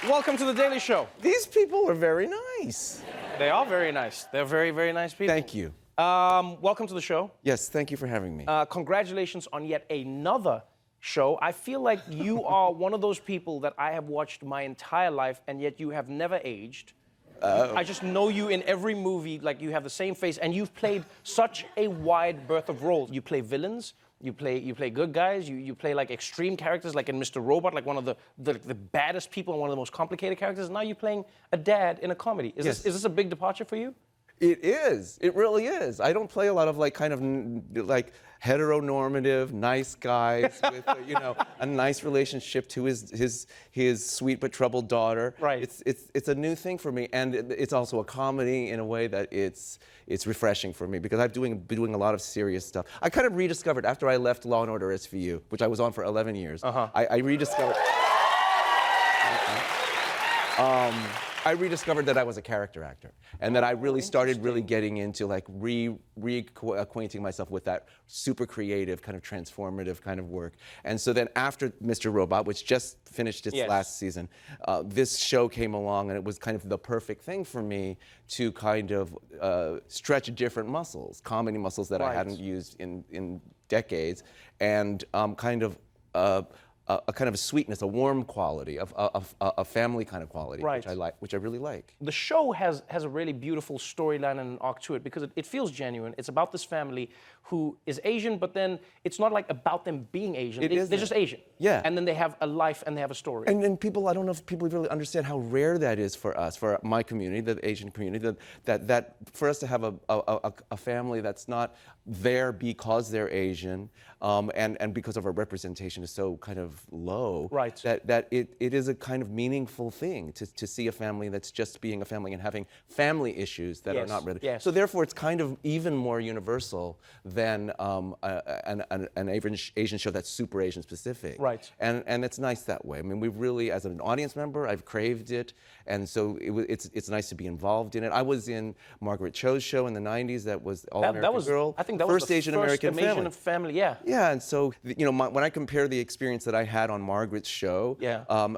Welcome to The Daily Show. These people are very nice. They are very nice. They're very, very nice people. Thank you. Welcome to the show. Yes, thank you for having me. Congratulations on yet another show. I feel like you are one of those people that I have watched my entire life, and yet you have never aged. I just know you in every movie, like you have the same face, and you've played such a wide berth of roles. You play villains, you play good guys, you play like extreme characters, like in Mr. Robot, like one of the baddest people and one of the most complicated characters. Now you're playing a dad in a comedy. Is this a big departure for you? It is. It really is. I don't play a lot of like kind of like heteronormative, nice guys with a nice relationship to his sweet but troubled daughter. Right. It's a new thing for me, and it's also a comedy in a way that it's refreshing for me because I've been doing a lot of serious stuff. I kind of rediscovered after I left Law & Order SVU, which I was on for 11 years. I rediscovered. I rediscovered that I was a character actor, and that I really started getting into like reacquainting myself with that super creative, kind of transformative kind of work. And so then after Mr. Robot, which just finished its last season, this show came along, and it was kind of the perfect thing for me to kind of stretch different muscles, comedy muscles that I hadn't used in decades, and kind of a kind of a sweetness, a warm quality, a family kind of quality, which I really like. The show has a really beautiful storyline and an arc to it because it feels genuine. It's about this family who is Asian, but then it's not like about them being Asian. They're just Asian. Yeah. And then they have a life and they have a story. And people, I don't know if people really understand how rare that is for us, for my community, the Asian community, that for us to have a family that's not there because they're Asian, and because of our representation is so kind of low, that it is a kind of meaningful thing to see a family that's just being a family and having family issues that are not really. So therefore, it's kind of even more universal than an Asian show that's super Asian specific. And it's nice that way. I mean, we've really, as an audience member, I've craved it, and so it's nice to be involved in it. I was in Margaret Cho's show in the '90s. That was All American Girl. I think that first was the Asian American family. Yeah. Yeah, and so when I compare the experience that I had on Margaret's show,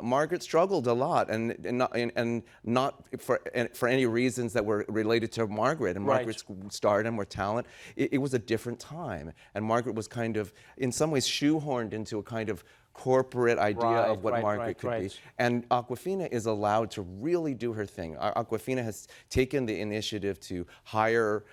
Margaret struggled a lot, and not for any reasons that were related to Margaret and Margaret's stardom or talent. It was a different time, and Margaret was kind of, in some ways, shoehorned into a kind of corporate idea of what Margaret could be. And Awkwafina is allowed to really do her thing. Awkwafina has taken the initiative to hire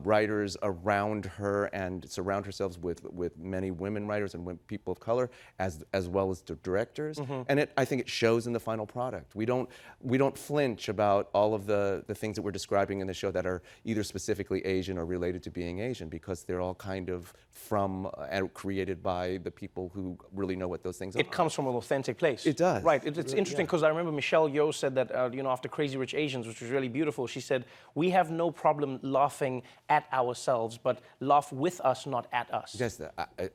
writers around her and surround herself with many women writers and people of color, as well as directors. And I think it shows in the final product. We don't flinch about all of the things that we're describing in the show that are either specifically Asian or related to being Asian, because they're all kind of from and created by the people who really know what those things are. It comes from an authentic place. It does. Right. It's interesting because I remember Michelle Yeoh said that, after Crazy Rich Asians, which was really beautiful, she said, "We have no problem laughing at ourselves, but laugh with us, not at us." Yes,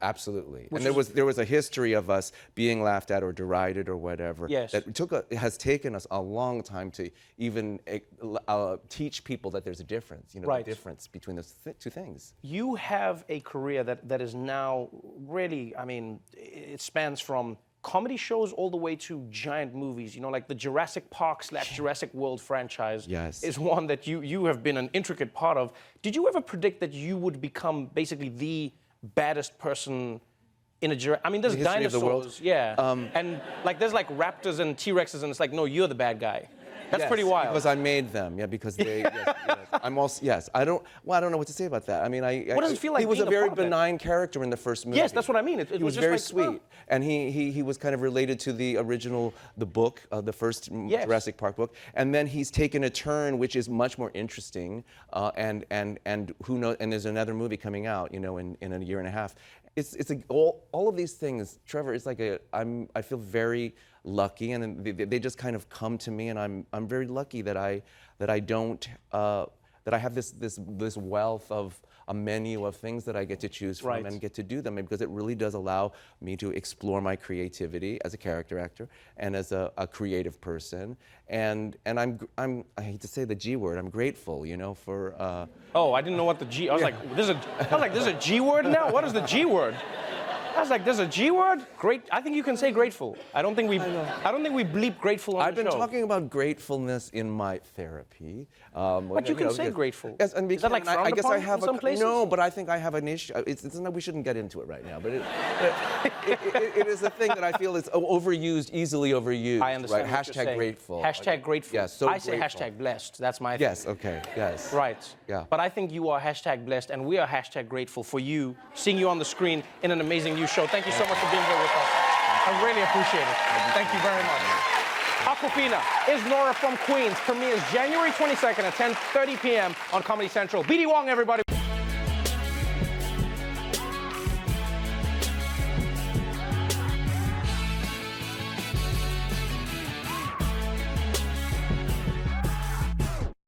absolutely. And there was a history of us being laughed at or derided or whatever. Yes. That it has taken us a long time to even teach people that there's a difference. The difference between those two things. You have a career that is now really, I mean, it spans from comedy shows all the way to giant movies. Like the Jurassic Park / Jurassic World franchise is one that you have been an intricate part of. Did you ever predict that you would become basically the baddest person in a I mean, there's dinosaurs, and like there's like raptors and T-Rexes, and it's like, no, you're the bad guy. That's pretty wild. Because I made them, because they. I'm also I don't know what to say about that. I mean, what does it feel like? He was a very benign character in the first movie. Yes, that's what I mean. It was just very like, sweet, and he was kind of related to the original, the book, the first Jurassic Park book, and then he's taken a turn which is much more interesting, and who knows? And there's another movie coming out, in a year and a half. It's all of these things, Trevor. It's like I feel very lucky, and they just kind of come to me, and I'm very lucky that I have this wealth of a menu of things that I get to choose from and get to do them, because it really does allow me to explore my creativity as a character actor and as a creative person. And I hate to say the G word, I'm grateful, for. Oh, I didn't know what the G. I was like, there's a G word now. What is the G word? I was like, there's a G word? Great. I think you can say grateful. I don't think we bleep grateful on I've the show. been talking about gratefulness in my therapy. But you can say grateful. Yes, and is that like I guess I have in some places? No, but I think I have an issue. We shouldn't get into it right now. But it is a thing that I feel is overused, easily overused. I understand. Right? Hashtag grateful. Hashtag grateful. Yes. So I say grateful. hashtag blessed. That's my thing. Yes. Okay. Yes. Right. Yeah. But I think you are hashtag blessed, and we are hashtag grateful for you, seeing you on the screen in an amazing new show. Thank you so much for being here with us. I really appreciate it. Thank you very much. Awkwafina is Nora from Queens. Premieres January 22nd at 10:30 p.m. on Comedy Central. BD Wong, everybody.